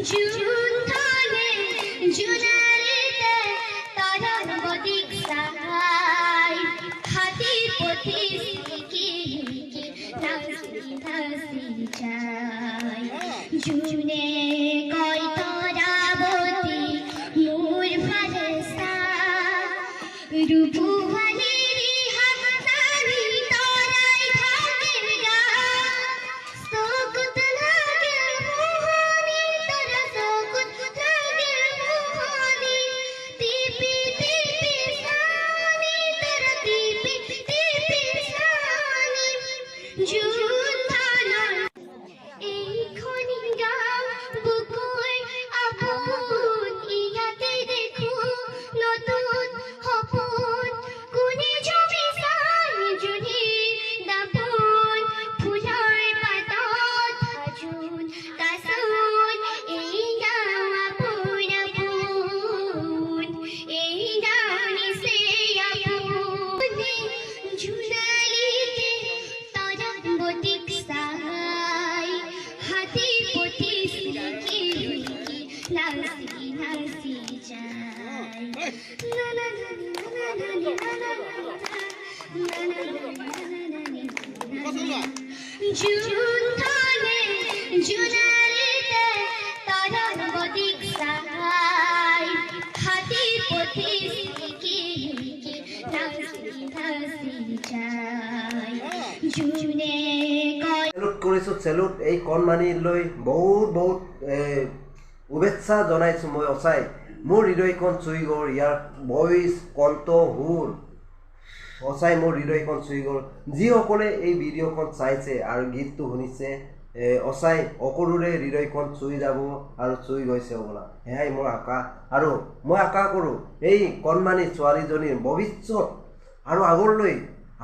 June ধনে জুনারিতে তরঙ্গ দিক সাহাই হাতি পথি সিকি নাচি নাচি যায় জুনে কয় তরাবতী মোর ভালসা রূপবানী জুন ধনে জুনারিতে তরঙ্গ দিক সাহাই হাতি পথি সিকি নাচি নাচি যায় জুনে কয় চেলুট কৰিছো চেলুট এই কণমানি লৈ বহুত বহুত শুভেচ্ছা জনাইছো মই অচাই মোৰ হৃদয়খন চুই গ'ল ইয়াৰ ভইচ কণ্ঠ সুৰ অচাই মোৰ হৃদয়খন চুই গ'ল যিসকলে এই ভিডিঅ'খন চাইছে আৰু গীতটো শুনিছে অচাই অকৰুৰে হৃদয়খন চুই যাব আৰু চুই গৈছে হ'বলা সেয়াই মোৰ আশা আৰু মই আশা কৰোঁ এই কণমানি ছোৱালীজনীৰ ভৱিষ্যত আৰু আগলৈ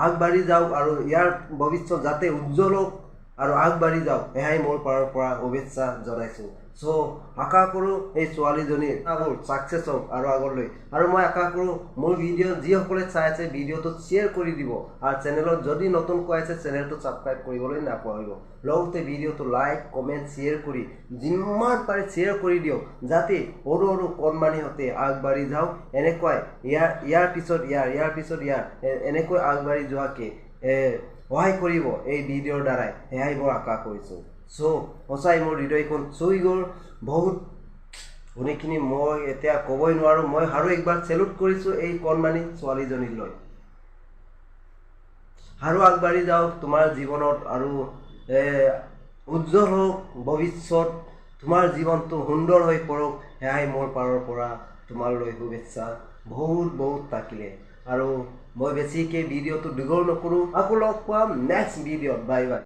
আগবাঢ়ি যাওক আৰু ইয়াৰ ভৱিষ্যত যাতে উজ্জ্বল হওক আৰু আগবাঢ়ি যাওক সেয়াই মোৰ পাৰৰ পৰা শুভেচ্ছা জনাইছোঁ চ' আশা কৰোঁ এই ছোৱালীজনীৰ ছাকচেছ হওক আৰু আগলৈ আৰু মই আশা কৰোঁ মোৰ ভিডিঅ' যিসকলে চাই আছে ভিডিঅ'টো শ্বেয়াৰ কৰি দিব আৰু চেনেলত যদি নতুনকৈ আছে চেনেলটো ছাবস্ক্ৰাইব কৰিবলৈ নাপাহৰিব লগতে ভিডিঅ'টো লাইক কমেণ্ট শ্বেয়াৰ কৰি যিমান পাৰে শ্বেয়াৰ কৰি দিয়ক যাতে সৰু সৰু কণমানিহঁতে আগবাঢ়ি যাওক এনেকৈ ইয়াৰ পিছত ইয়াৰ এনেকৈ আগবাঢ়ি যোৱাকৈ সহায় কৰিব এই ভিডিঅ'ৰ দ্বাৰাই সেয়াই মই আশা কৰিছোঁ চ' সঁচাই মোৰ হৃদয়খন চুই গ'ল বহুত শুনিখিনি মই এতিয়া ক'বই নোৱাৰোঁ মই আৰু একবাৰ চেলুট কৰিছোঁ এই কণমানি ছোৱালীজনীলৈ আৰু আগবাঢ়ি যাওক তোমাৰ জীৱনত আৰু উজ্জ্বল হওক ভৱিষ্যত তোমাৰ জীৱনটো সুন্দৰ হৈ পৰক সেয়াই মোৰ পাৰৰ পৰা তোমালৈ শুভেচ্ছা বহুত বহুত থাকিলে আৰু মই বেছিকৈ ভিডিঅ'টো দীঘল নকৰোঁ আকৌ লগ পাম নেক্সট ভিডিঅ'ত বাই বাই